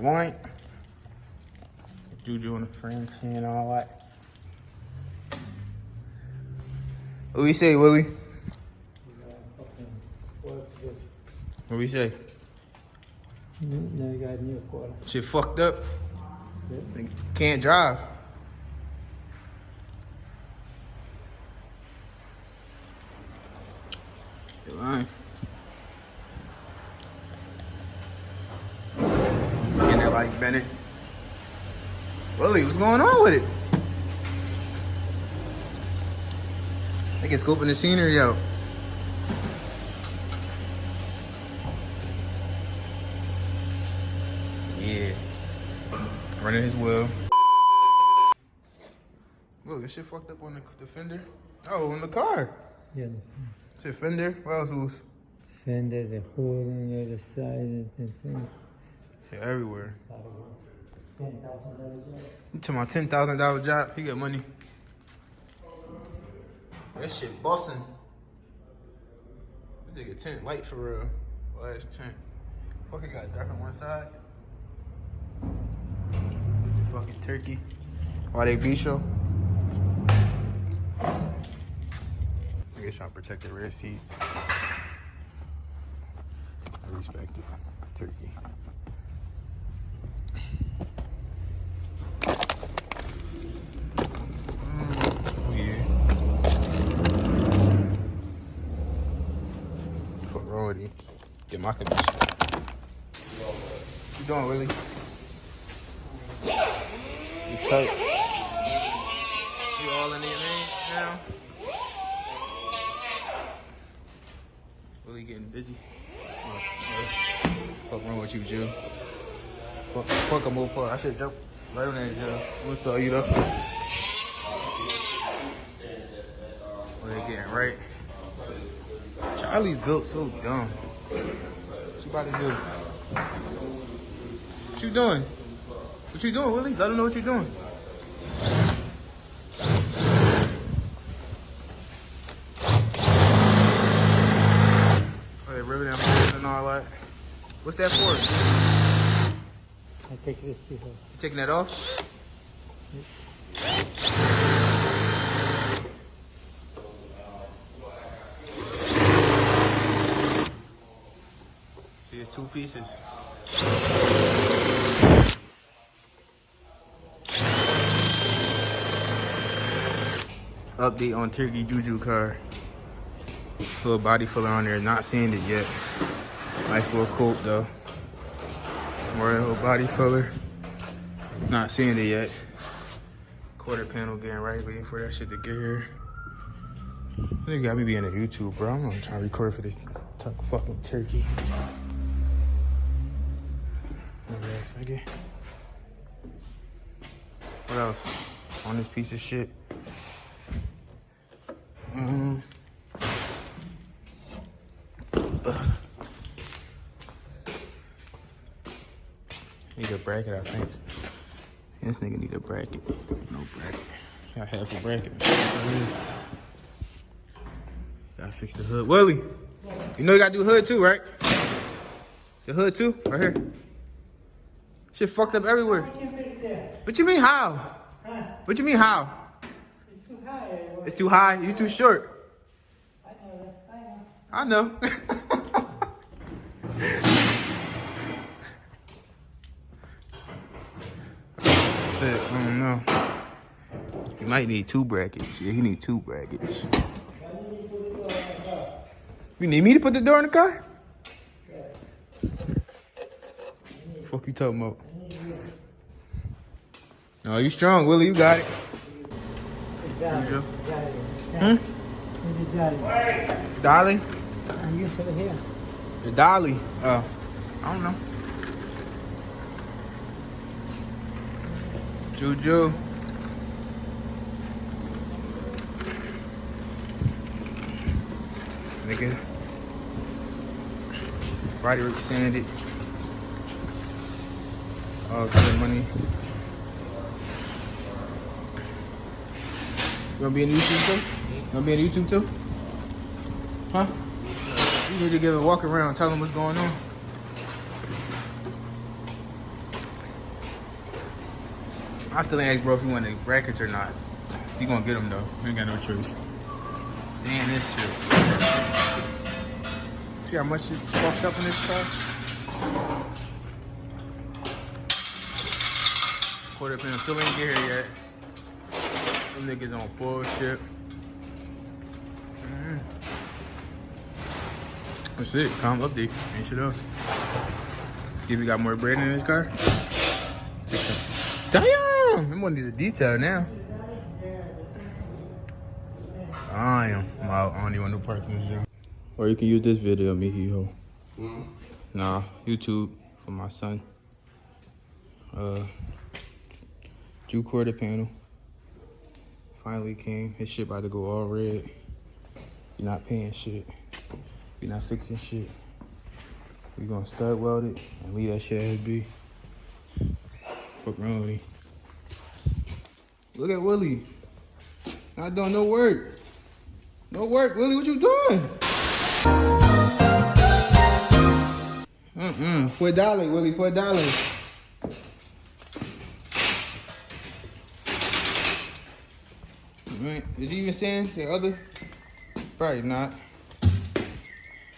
Joint. Juju on the frame and all that. What we say, Willie? What we say? Shit fucked up. Can't drive. You're lying. Getting it like Bennett. Willie, what's going on with it? They can scoping the scenery out. Yeah. Running his wheel. Look, this shit fucked up on the fender. Oh, on the car. Yeah. It's a fender. What else loose? Fender, the hood on the other side, and thing. Yeah, everywhere. $10,000 You talking about $10,000 job? He got money. That shit busting. This nigga tent light for real. Last tent. Fucking got dark on one side. Fucking turkey. Why they be show? Niggas trying to protect the rear seats. I respect it. Turkey. Get my condition. What you doing, Willie? You tight? You all in your lane now? Willie getting busy. Fuck wrong with you, Jill? Fuck a move part. I should jump right on that, Jill. I'm gonna start you though. Willie getting right. Charlie's built so dumb. What you about to do? What you doing? What you doing, Willie? Let him know what you're doing. Okay, ribbon and all that. What's that for? I take this piece off. You taking that off? There's 2 pieces. Update on Turkey Juju car. Little body filler on there, not seeing it yet. Nice little coat though. More little body filler. Not seeing it yet. Quarter panel getting right, waiting for that shit to get here. They got me being a YouTube, bro. I'm gonna try to record for this fucking turkey. Nigga. What else on this piece of shit? Need a bracket, I think. This nigga need a bracket. No bracket. Got half a bracket. Gotta fix the hood. Willie, you know you gotta do hood too, right? The hood too, right here. Shit fucked up everywhere. What you mean how? Huh? What you mean how? It's too high. It's too high? You too short? I know that. I know. I know. Shit, I don't know. You might need 2 brackets. Yeah, he need 2 brackets. You need me to put the door in the car? Fuck you talking about? No, you strong, Willie. You got it. Dolly? I'm used to it here. The dolly? I don't know. Juju. Nigga. Roderick sanded. Oh, good money. You wanna be in YouTube too? You wanna be in YouTube too? Huh? You need to give a walk around, tell them what's going on. I still ain't asked bro if he want the brackets or not. He gonna get them though. He ain't got no choice. Seeing this shit. See how much shit fucked up in this car? Quarter panel still ain't get here yet. Them niggas on bullshit. That's it. Calm update. Ain't shit else. See if we got more bread in this car. Damn! I'm gonna need the detail now. I'm out. I don't even want no parts in this job. Or you can use this video, mijo. Nah, YouTube for my son. Drew quarter panel. Finally came. His shit about to go all red. You're not paying shit. You're not fixing shit. We gonna stud weld it and leave that shit as be. Fuck wrong with me. Look at Willie. Not doing no work. No work, Willie. What you doing? $4, Willie. $4. Right. Is he even saying the other? Probably not.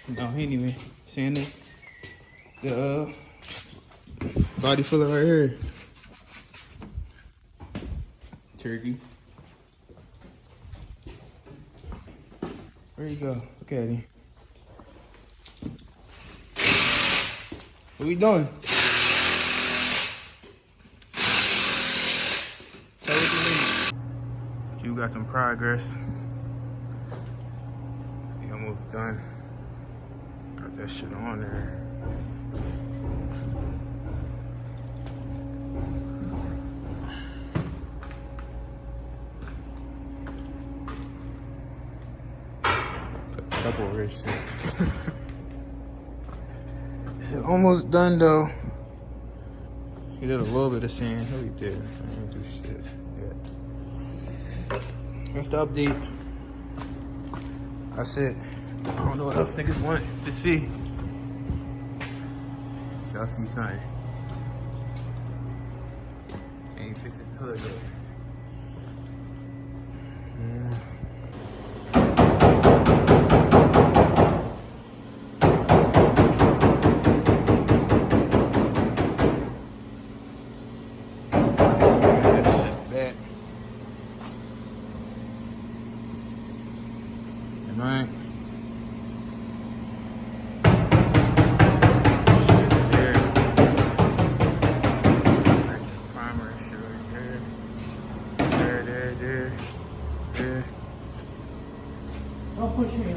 No, he ain't even saying it. The body filler right here. Turkey. Where you go? Look at him. What we doing? Tell what you need. You got some progress. He almost done. Got that shit on there. Couple rich shit. Shit almost done though. He did a little bit of sand. No, he did. I didn't do shit yet. That's the update. That's it. I don't know what else niggas want to see. Y'all see something. Ain't fixing the hood yet. Right. Primer there. There. Don't push me.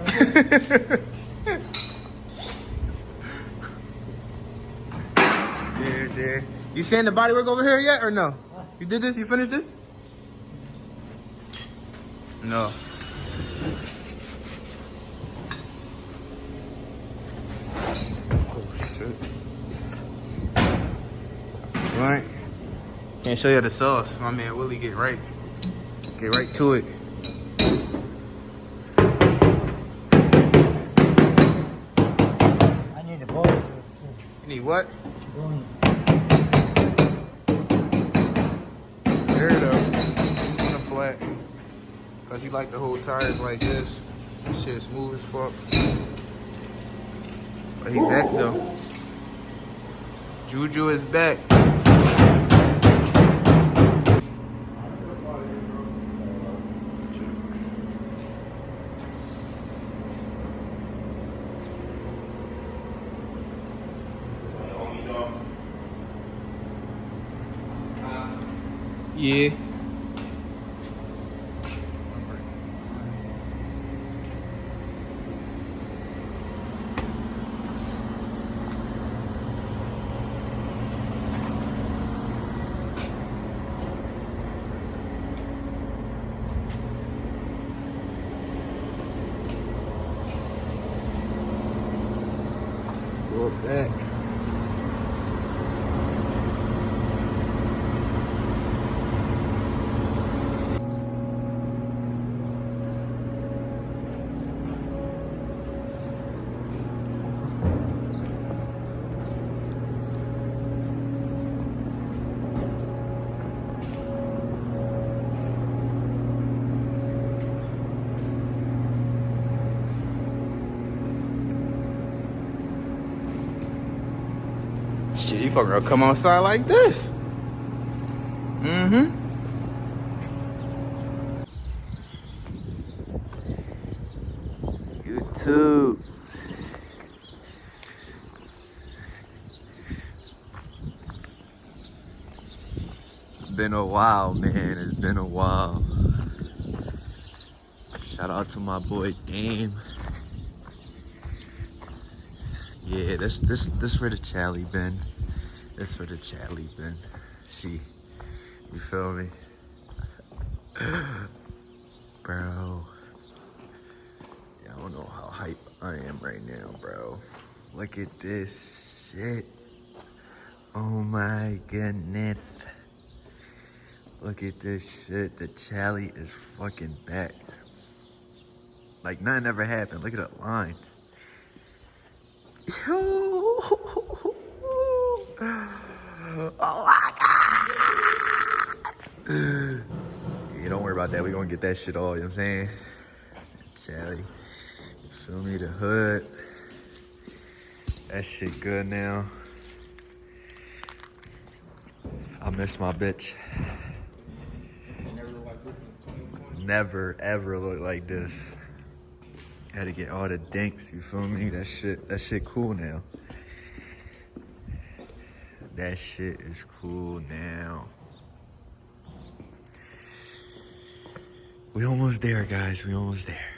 There. You seeing the body work over here yet or no? You did this? You finished this? No. Right. Can't show you the sauce. My man Willie get right to it. I need a bowl. You need what? There it is. On the flat. Cause you like the whole tires like this. This shit smooth as fuck. But he back though. Juju is back. Yeah. Go up that. Shit, you fucking gonna come outside like this. Mm-hmm. YouTube. Been a while, man. It's been a while. Shout out to my boy Dame. Yeah, this for the Charlie been. This for the Charlie been. She, you feel me? Bro. Yeah, I don't know how hype I am right now, bro. Look at this shit. Oh my goodness. Look at this shit. The Charlie is fucking back. Like nothing ever happened. Look at the lines. Yo. Oh my god. Yeah, don't worry about that. We gonna get that shit all, you know what I'm saying? Charlie. Feel me? The hood. That shit good now. I miss my bitch. Never ever look like this. Had to get all the dinks, you feel me? That shit cool now. That shit is cool now. We almost there, guys. We almost there.